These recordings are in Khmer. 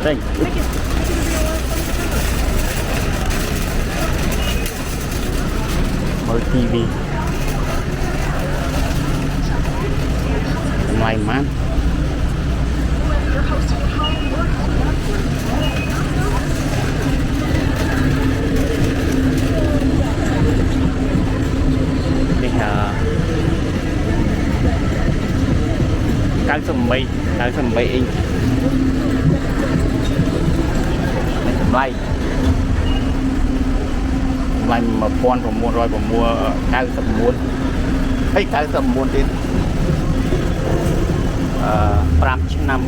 thing. Mở TV. May mắn. Đây là các sầm bay inch bay mà con của mua rồi của mua cao sầm muôn hay cao sầm muôn đến 5 năm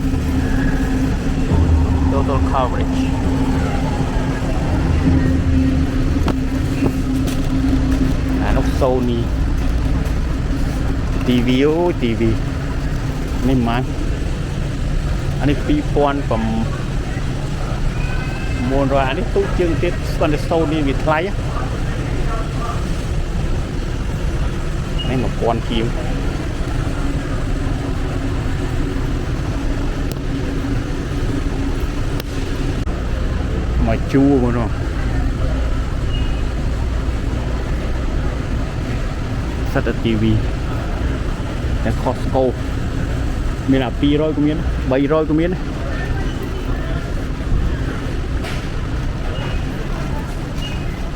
total coverage nó Sony TV TVนี่มันอันนี้ปีปอนผมมวนรอยอันนี้ตู้จึงติดส่วนในโซนี่วิทไลอ่ะนี่มาปอนคิวมาจูมันเนาะสตาร์ทีวีแต่คอสโกมีlà 200 cũng miếng 300 cũng miếng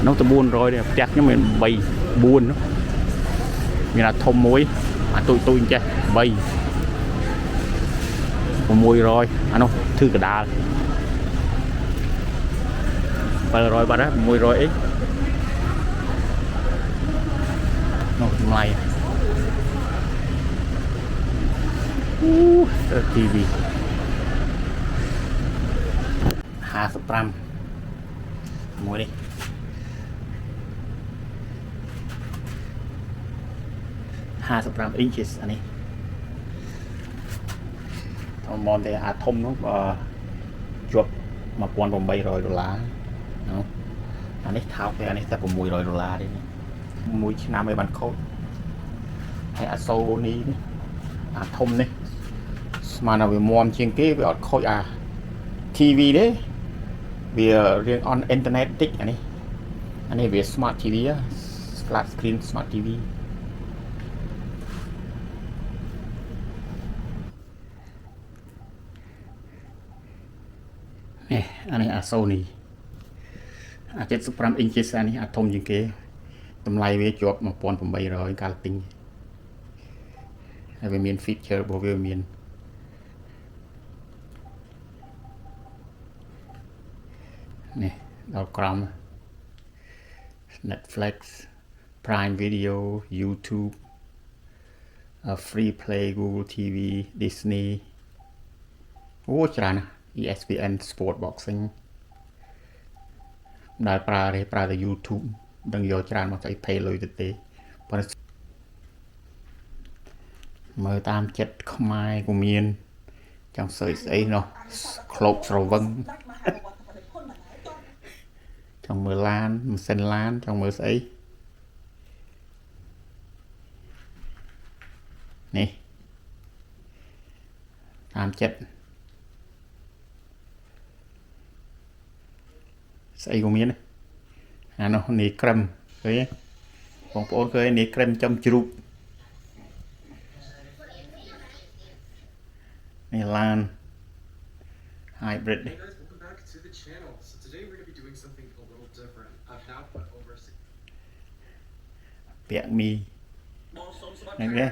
nó từ buôn rồi đẹp chắc nhưng mình bay buôn đó như là thông muối mà tôi chơi bay mùi rồi anh không thư cả đà bay rồi bà đó mùi rồi ấy nó mày TV 55មួយនេះ55 inches អានេះធំមកតែអាធំនោះជាប់$1,800ណាអានេះថោកទេអានេះតែ$600ទេមួយឆ្នាំឲ្យបានខូចហើយអា Sony នេះអាធំនេះស្មានវាមុំជាងគេវាអត់ខូចអា TV ទេវារៀង on internet តិចអានេះវា smart TV flat screen smart TV នេះអានេះអា Sony អា75 inches អានេះអាធំជាងគេតម្លៃវាជាប់$1,800កាលទិញហើយវាមាន feature របស់វាមាននេះដល់ក្រោម Netflix Prime Video YouTube Free Play Google TV Disney អូច្រើនណាស់ ESPN Sport Boxing ដែលប្រើតែ YouTube ដឹងយកច្រើនមកស្អី pay លុយទៅទេប៉ុន្តែមើលតាមចិត្តខ្មែរក៏មានចង់សើចស្អីនោះក្លោកស្រវឹងចង់មើលឡានម៉ាស៊ីនឡានចង់មើលស្អីនេះតាមចិត្តស្អីក៏មានអានោះនេះក្រឹមឃើញបងប្អូនឃើញនេះក្រឹមចំជ្រូកនេះឡាន hybrid ពាក់មីនេះនេះ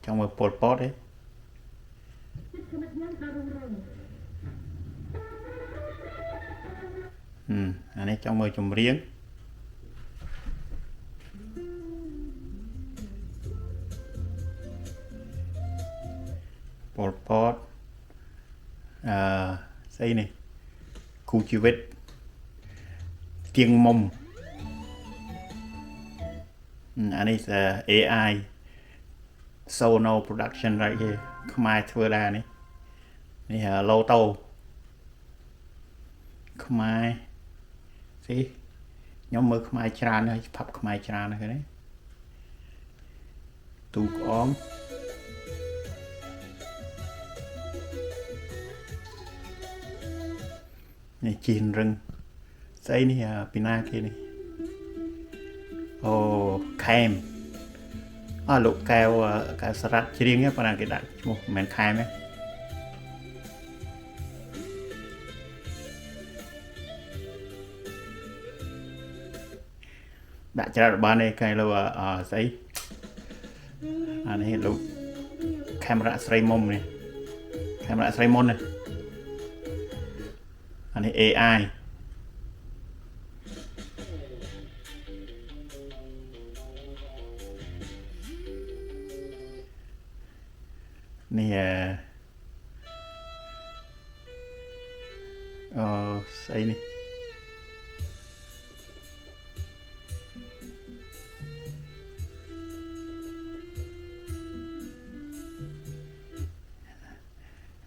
ចង់មើលពលពតទេអានេះចង់មើលចម្រៀងពលពតស្អីនេះគូជីវិតទៀងមុំអានេះ AI Sono production right here ខ្មែរធ្វើដែរនេះឡូតូខ្មែរស៊ីខ្ញុំមើលខ្មែរច្រើនហើយផាប់ខ្មែរច្រើនហ្នឹងឃើញទេ ទូក្អមនេះជីនរឹងស្អីនេះពីណាគេនេះអូខេមលោកកែវសារ៉ាត់ច្រៀងហ្នឹងប៉ុន្តែគេដាក់ឈ្មោះមិនមែនខេមទេដាក់ច្រាត់បានឯកែលោកស្អីអានេះលោកកាមេរ៉ាស្រីមុំនេះកាមេរ៉ាស្រីមុននេះអានេះ AI នេះស្អីនេះ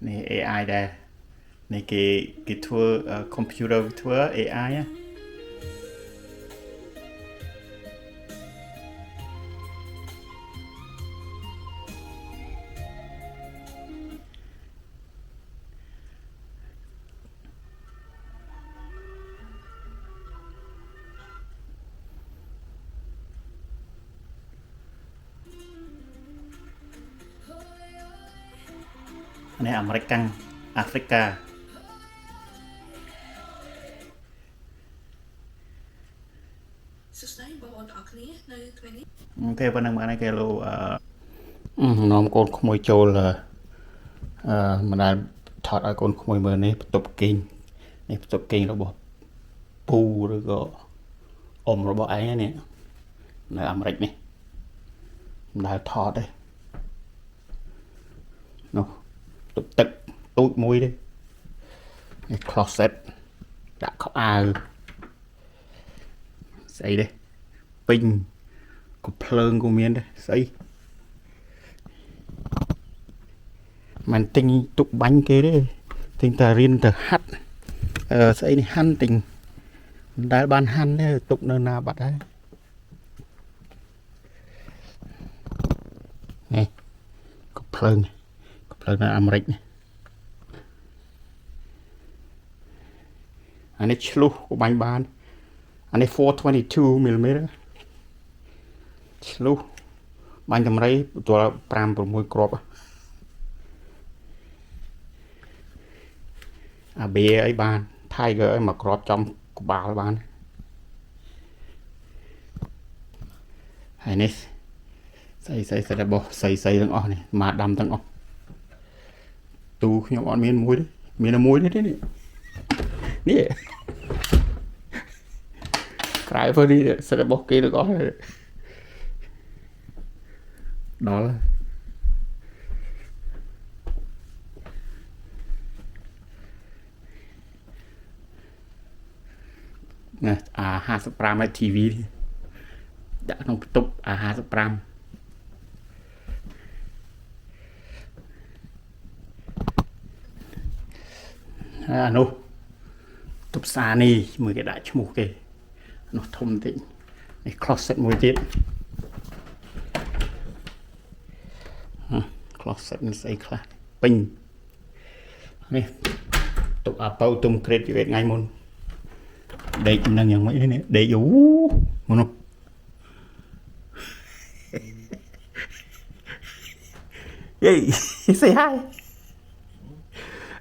នេះ AI ដែរនេះគេធ្វើ computer ធ្វើ AI ណានេះអាមេរិកកាំងអាហ្វ្រិកាអូខេប៉ុណ្ណឹងបានហើយគេលោកនាំកូនក្មួយចូលមិនដែលថតឲ្យកូនក្មួយមើលនេះបន្ទប់គេងនេះបន្ទប់គេងរបស់ពូឬក៏អ៊ំរបស់ឯងនេះនៅអាមេរិកនេះមិនដែលថតទេនោះទុកទឹកទូចមួយទេនេះ closet ដាក់ខោអាវស្អីទេពេញក៏ភ្លើងក៏មានដែរស្អីមិនទិញទុកបាញ់គេទេទិញតែរៀនទៅហាត់ស្អីនេះហាន់ទិញមិនដែលបានហាន់ទេទុកនៅណាបាត់ហើយនេះក៏ភ្លើងនៅអាមេរិកនេះអានេះឆ្លុះក៏បាញ់បានអានេះ 422 mm ឆ្លុះបាញ់តម្រៃទល់5 6គ្រាប់អាប៊ីអីបាន Tiger អីមកគ្រាប់ចំក្បាលបានហើយនេះស្អីរបស់ស្អីទាំងអស់នេះមកដាំទាំងអស់ទូខ្ញុំអត់មានមួយទេមានតែមួយទេនេះក្រៅទៅនេះសិតរបស់គេទាំងអស់ដល់ណា55 TV ដាក់ក្នុងបន្ទប់55អានោះទប់សានេះមើលគេដាក់ឈ្មោះគេនោះធំតិចនេះ closet មួយទៀតcloset នេះស្អីខ្លះពេញនេះទុកអាប៉ៅទុំក្រេតថ្ងៃមុនដេកនឹងយ៉ាងម៉េចនេះដេកយូមនុស្សយេ say hi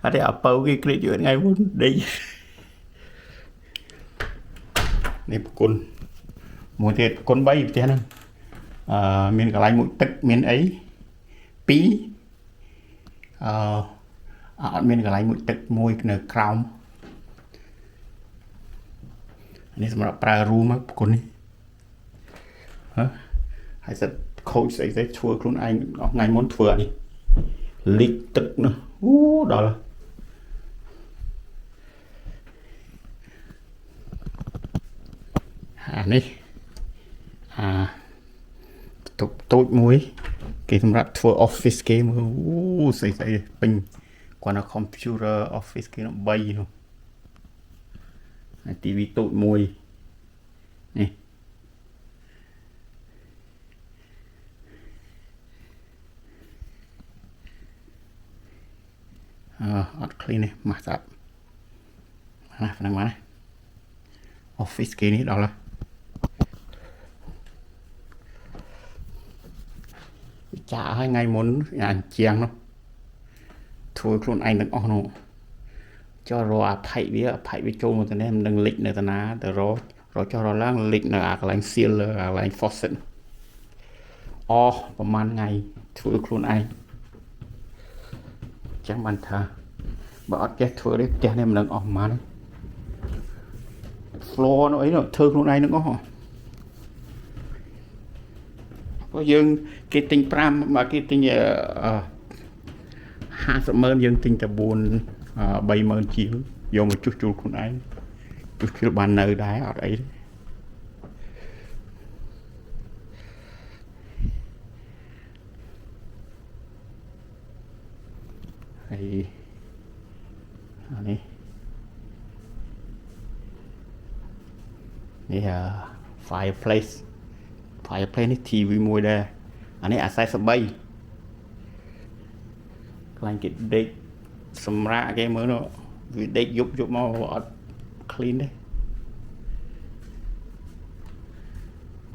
អត់ទេអាប៉ៅគេក្រេតថ្ងៃមុនដេកនេះប្រគុណមួយទៀតប្រគុណ3ផ្ទះហ្នឹងមានកន្លែងមួយទឹកមានអី2អត់មានកន្លែងមួយទឹកមួយនៅក្រោមនេះសម្រាប់ប្រើរួមប្រគុណនេះហើយសិតខូចស្អីទៅធ្វើខ្លួនឯងថ្ងៃមុនធ្វើអានេះលិចទឹកនោះដល់អានេះទុកតូចមួយគេសម្រាប់ធ្វើ office គេមើលស្អីពេញគាត់នៅ computer office គេនោះ3នោះហើយ TV តូចមួយនេះ អត់ clean ទេម៉ាស់ស្អាតណាហ្នឹងមកណា office គេនេះដល់ហើយចាឲ្យថ្ងៃមុនអាជាងនោះធ្វើខ្លួនឯងទាំងអស់នោះចុះរកអភ័យវាចូលមកទៅនេះមិនដឹងលិចនៅតាណាទៅរកចុះរឡើងលិចនៅអាកន្លែង seal កន្លែង faucet ប្រហែលថ្ងៃធ្វើខ្លួនឯងចឹងបានថាបើអត់ចេះធ្វើទេផ្ទះនេះមិនដឹងអស់ប៉ុន្មាន floor នោះអីនោះធ្វើខ្លួនឯងទាំងអស់ព្រោះយើងគេទិញ5បើគេទិញ50,000យើងទិញតែ30,000ជាងយកមកជួសជុលខ្លួនឯងជួសជុលបាននៅដែរអត់អីទេហើយអានេះfireplace នេះ TV មួយដែរអានេះអា43ខ្លាញ់គេដេកសម្រាប់គេមើលនោះវាដេកយប់មកអត់ clean ទេ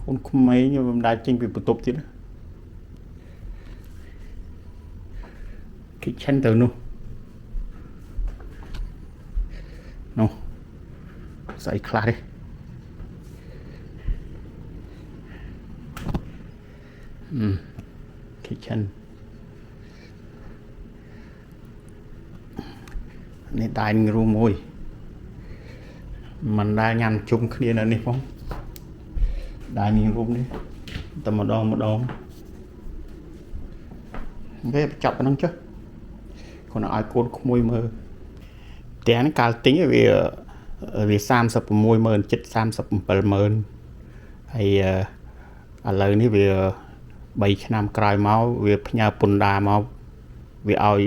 កូនក្មេងមិនដែរចេញពីបន្ទប់ទៀត kitchen ទៅនោះស្អីខ្លះទេkitchen នេះ dining room មួយមិនដែលញ៉ាំជុំគ្នានៅនេះផង dining room នេះតែម្ដងវាបញ្ចប់ប៉ុណ្ណឹងចុះគាត់ឲ្យកូនក្មួយមើលផ្ទះនេះកាលទិញវា36,000 37,000ហើយឥឡូវនេះវា3ឆ្នាំក្រោយមកវាផ្ញើពន្ធដារមកវាឲ្យ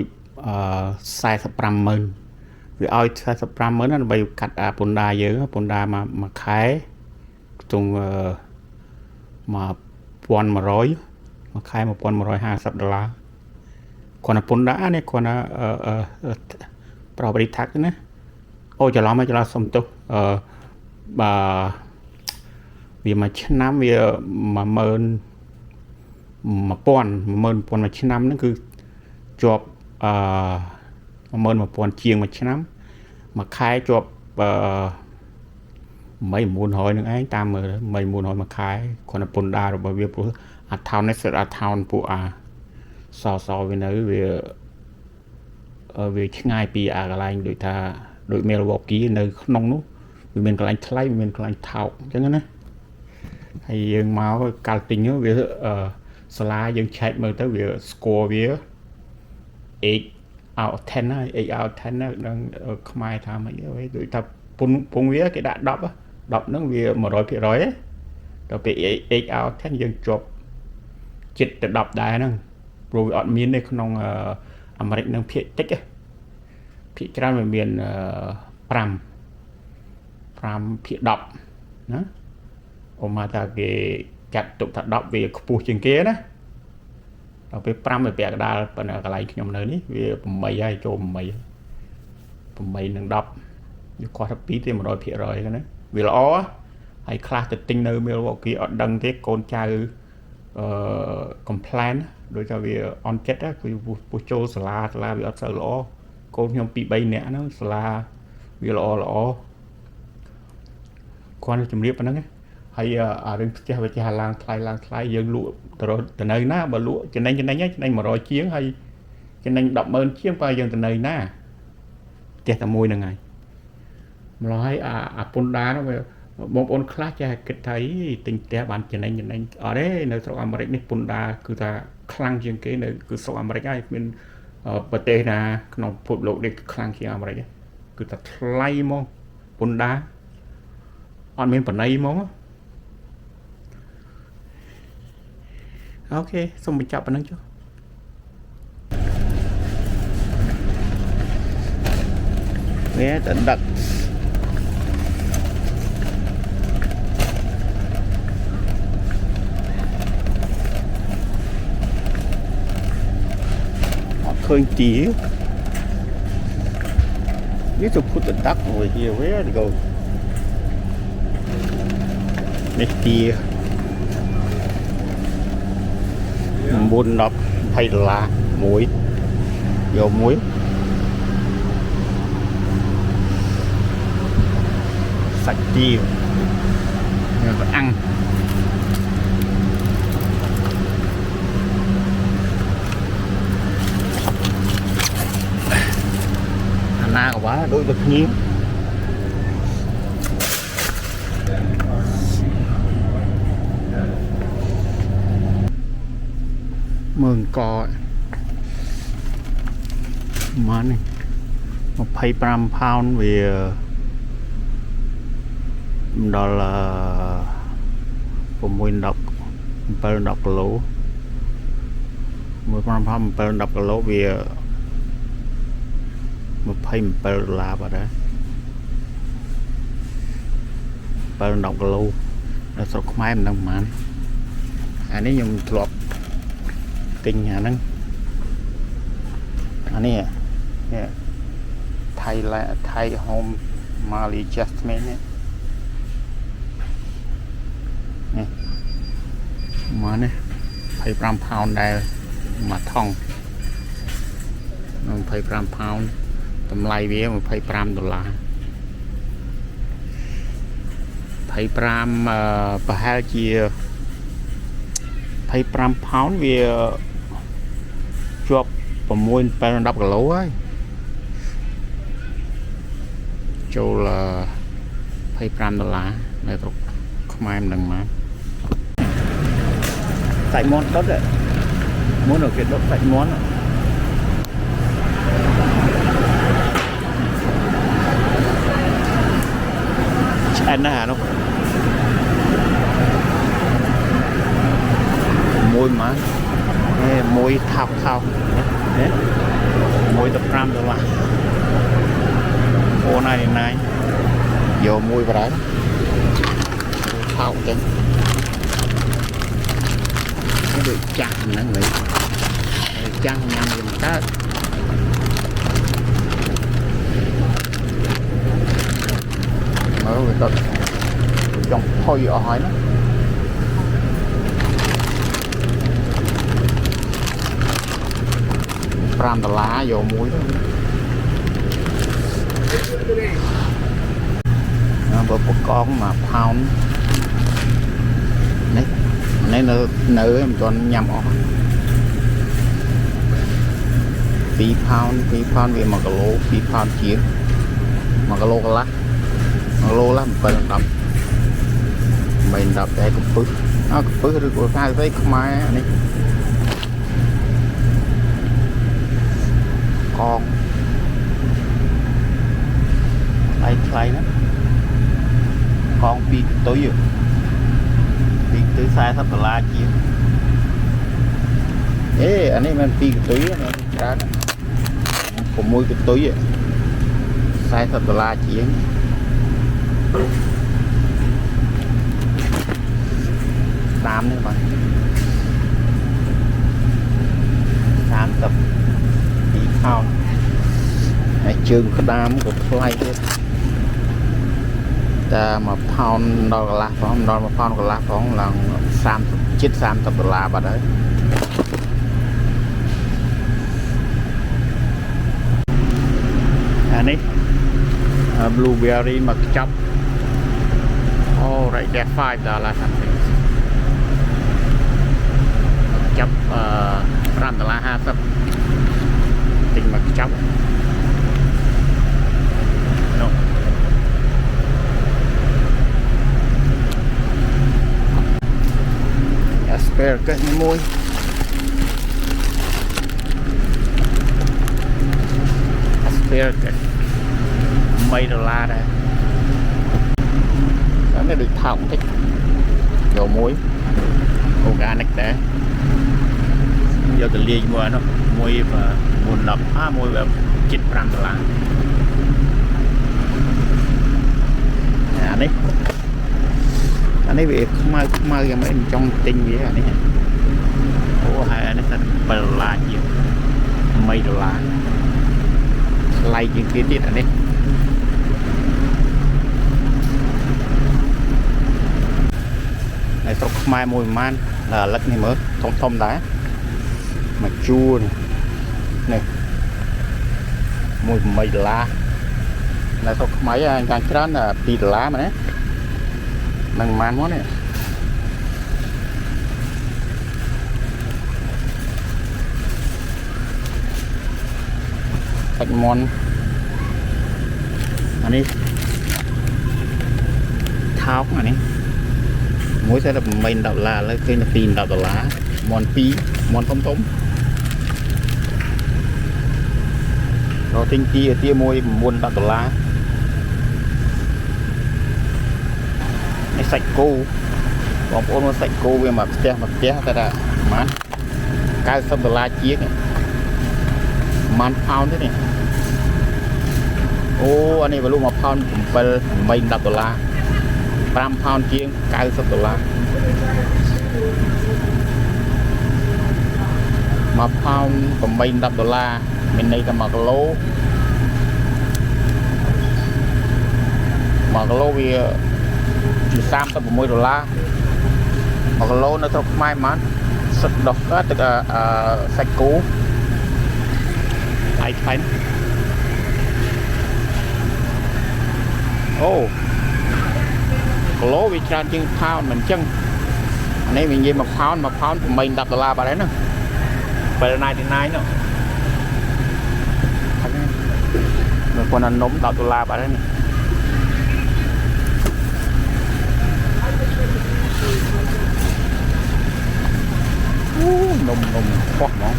45,000វាឲ្យ45,000ដើម្បីកាត់ពន្ធដារយើងពន្ធដារមួយខែខ្ទង់1,100មួយខែ$1,150គាត់ណាពន្ធដារនេះគាត់ណាproperty tax ណាអូច្រឡំសុំទោសបើវាមួយឆ្នាំវា1,000មួយឆ្នាំហ្នឹងគឺជាប់11,000ជាងមួយឆ្នាំមួយខែជាប់1,900នឹងឯងតាមមើល1,900មួយខែគាត់ពន្ធដាររបស់វាព្រោះ account នេះ set account ពួកសវានៅវាឆ្ងាយពីអាកន្លែងដូចថា ដូច Milwaukee នៅក្នុងនោះវាមានកន្លែងថ្លៃវាមានកន្លែងថោកអញ្ចឹងណាហើយយើងមកកាល់ទិញវាសាលាយើងឆែកមើលទៅវា score វា 8 out of 10 ហើយ 8 out of 10 ហ្នឹងខ្មែរថាម៉េចវិញដូចថាពងវាគេដាក់10ហ្នឹងវា 100% ដល់ពេល 8 out of 10 យើងជាប់ចិត្តទៅ10ដែរហ្នឹងព្រោះវាអត់មានទេក្នុងអាមេរិកនឹងភាគតិចភាគច្រើនវាមាន5ភាគ10ណាអូមកថាគេចាត់ទុកថា10វាខ្ពស់ជាងគេណាដល់ពេល5វាពាក់កណ្ដាលប៉ុន្តែកន្លែងខ្ញុំនៅនេះវា8ហើយចូល8នឹង10វាគាត់ថា2ទៅ 100% ណាវាល្អហើយខ្លះទៅទិញនៅ Milwaukee អត់ដឹងទេកូនចៅcomplain ដូចថាវាអន់ចិត្តគឺពុះចូលសាលាវាអត់សូវល្អកូនខ្ញុំ 2-3 នាក់ហ្នឹងសាលាវាល្អគាត់ជំរាបប៉ុណ្ណឹងហើយអារឿងផ្ទះវាចាស់ឡើងថ្លៃយើងលក់ទៅនៅណាបើលក់ចំណេញ100ជាងហើយចំណេញ10,000ជាងបើយើងទៅនៅណាផ្ទះតែមួយហ្នឹងហើយម្ល៉េះហើយអាពន្ធដារនោះបងប្អូនខ្លះចេះគិតថាទិញផ្ទះបានចំណេញអត់ទេនៅស្រុកអាមេរិកនេះពន្ធដារគឺថាខ្លាំងជាងគេនៅគឺស្រុកអាមេរិកហើយគ្មានប្រទេសណាក្នុងពិភពលោកនេះខ្លាំងជាងអាមេរិកគឺថាថ្លៃហ្មងពន្ធដារអត់មានបណៃហ្មងអូខេសូមបញ្ចប់ប៉ុណ្្នឹងចុះវាទៅដឹកឃើញទី need to put the duck over here. Where to go? Next year. 4 10 $20 muối vô muối sạch chiêu rồi phải ăn na quá đôi vật nhiên mường cò má này 25 pound vì đó là 6 độc 7 độc lỗ 15 pound 7 độc lỗ vì $27 vào đó 7 độc lỗ là số máy mình đang bán anh ấy dùng lọt kinh hả nâng anh ấy Thai home Mali Jasmine nè mà nè 25 pound đây mà thong 25 pound tầm lại với $25 25 bà hai chia 25 pound vì chụp 6 10 kg ấy châu là $25 này tục không ai đừng mà tại món tốt đấy muốn được cái đốt tại món anh nó hả đâu môi má môi thao thao môi tập $5 ô này này vô môi vào đấy thao chân nó bị chặt nó nghĩ chăn nhằm dùm cá mở người ta trong thôi ở hỏi nó $5 vô muối đó bữa một con mà pound này nữ em toàn nhầm ở 2 pound vì 1 kg 2 pound chiếc 1 kg lá 1 kg lá 7 đồng mình đập để cục phứ nó cục phứ rồi của hai thấy không ai này con đây đó con bị tối rồi bị tối sai thấp $1 chia ê anh ấy mình bị tối ra của môi cái tối vậy sai thấp $1 chia tám nữa bạn 30 bị không trường có đám của play ta mà pound đo là phóng đo mà pound là phóng là $30 vào đấy anh ấy blueberry mà chóc oh right there $5 something chóc $5.50 tình mà chóc no. Asparagus môi asparagus mấy $1 đây đó mới được thòng thích dầu muối organic đấy giờ từ ly mua nó muối và buồn đập muối và $75 anh ấy bị không mơ em trong tinh vậy anh ấy ủa hai anh ấy thành $7 nhiều mấy $1 lay chuyện kia tiết anh ấy ស្រុកខ្មែរមួយប្រហែលលឹកនេះមើលធំដែរមកជួរនេះ$1.8នៅស្រុកខ្មែរយ៉ាងច្រើន$2មែនទេនឹងប៉ុន្មានមកនេះសាច់មាន់អានេះថោកអានេះមួយsẽ là $8 ឥឡូវឃើញតែ$2 មាន់2មាន់ធំដល់ទិញទាមួយ$9នេះសាច់គោបងប្អូនមើលសាច់គោវាមកផ្ទះតែថាប្រហែល$90ជាងប៉ុន្មានផោនទេនេះអូអានេះវាលក់1ផោន$7-10 5ផោនជាង$90 1ផោន$8-10មានន័យថា1គីឡូវាជា$36 1គីឡូនៅស្រុកខ្មែរហ្មងសឹកដោះទឹកសាច់គោហើយខ្លាំងអូគីឡូវាច្រើនជាងផោនមិនអញ្ចឹងអានេះវានិយាយ1ផោន$8-10បាត់ហើយណា$7.99នោះនៅប៉ុណ្ណានំ$10បាត់ហើយនេះអូនំខ្វះហ្មង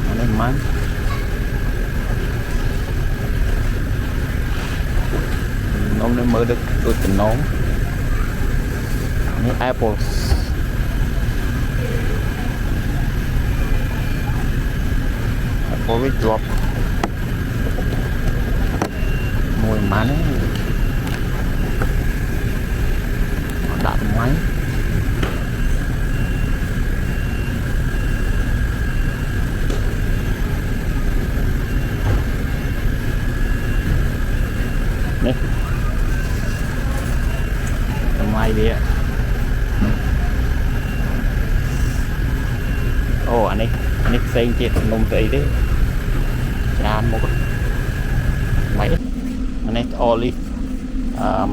អានេះម៉ាំនំនេះមើលដូចតំណងនេះ Apple វាជាប់មួយម៉ាន់ដាក់ម៉ាញ់នេះម៉ាយវាអូអានេះផ្សេងទៀតនំស្អីទេច្រើនមុខម៉េចអានេះអូលីវ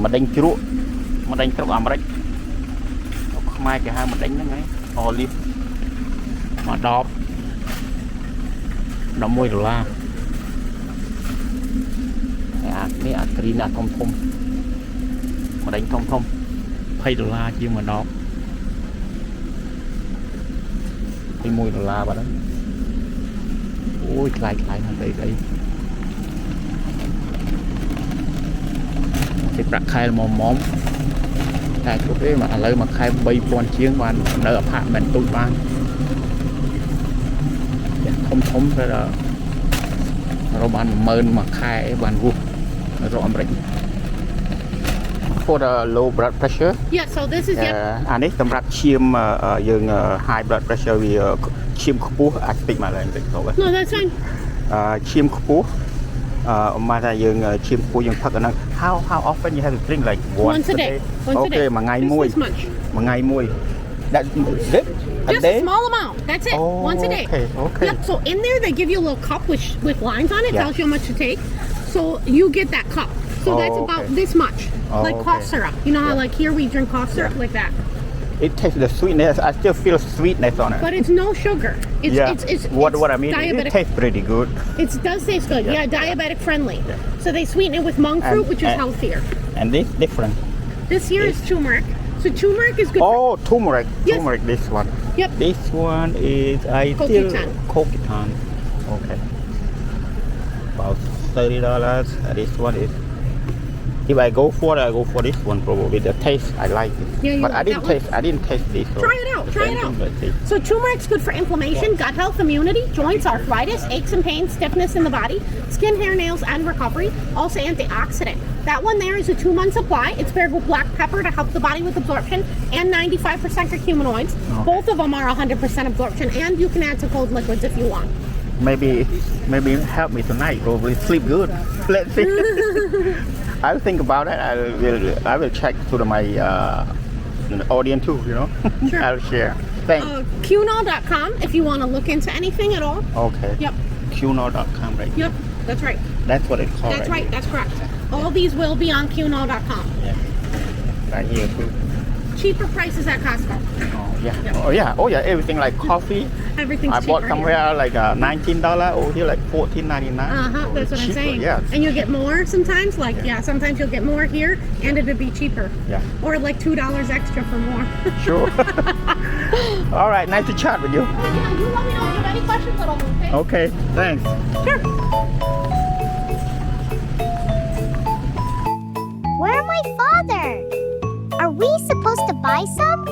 ម្ដេញជ្រក់ម្ដេញស្រុកអាមេរិកខ្មែរគេហៅម្ដេញហ្នឹងហើយអូលីវមក$11នេះអាគ្រីនអាធំម្ដេញធំ$20ជាង1ដប$1បាត់ហើយអូយថ្លៃហ្នឹងស្អីទីប្រាក់ខែមុំតែគ្រប់ទេមកឥឡូវមួយខែ$3,000ជាងបាននៅអាផាតមែនទូចបានធំទៅដល់រកបាន10000មួយខែបានវុះនៅស្រុកអាមេរិក For the low blood pressure yeah so this is អានេះសម្រាប់ឈាមយើង high blood pressure វាឈាមខ្ពស់អាចតិចមកឡើងតិចទៅ No that's fine ឈាមខ្ពស់មកថាយើងឈាមខ្ពស់យើងផឹកអាហ្នឹង how often you have to drink like once a day អូខេមួយថ្ងៃមួយThat's it? Just a small amount. That's it. Once a day. Okay. Yep. So in there they give you a little cup with lines on it. Yeah. Tells you how much to take. So you get that cup. So that's about this much. Like cough syrup. You know how like here we drink cough syrup like that. It tastes the sweetness. I still feel sweetness on it. But it's no sugar. It's what I mean. It tastes pretty good. It does taste good. Yeah, diabetic friendly. Yeah. So they sweeten it with monk fruit, which is healthier. And this different. This here is turmeric. So turmeric is good. Oh, turmeric. Yes. Turmeric. This one. Yep. This one is Coquitan. Okay. About $30. This one is. If I go for this one probably. The taste I like it. Yeah, but I didn't taste this. Try it out. So turmeric's good for inflammation, gut health, immunity, joints, arthritis, aches and pains, stiffness in the body, skin, hair, nails, and recovery. Also antioxidant. That one there is a 2-month supply. It's paired with black pepper to help the body with absorption and 95% curcuminoids. Okay. Both of them are 100% absorption, and you can add to cold liquids if you want. Maybe help me tonight. Probably sleep good. Let's see. I'll think about it. I will check to my audience too. You know, Sure. I'll share. Thanks. QNall.com if you want to look into anything at all. Okay. Yep. QNall.com, right? Yep. That's right. That's what it's called. That's right. That's correct. All these will be on QNall.com. Yeah. Right here too. Cheaper prices at Costco. Oh yeah. Yeah. Oh yeah. Oh yeah. Everything like coffee. Everything's I bought cheaper somewhere like $19. Over here like $14.99. That's what I'm saying. Yes. And you'll get more sometimes. Like sometimes you'll get more here, and it'll be cheaper. Yeah. Or like $2 extra for more. Sure. All right. Nice to chat with you. Yeah, you let me know if you have any questions at all. Okay. Okay. Thanks. Sure. Where are my father? Are we supposed to buy some?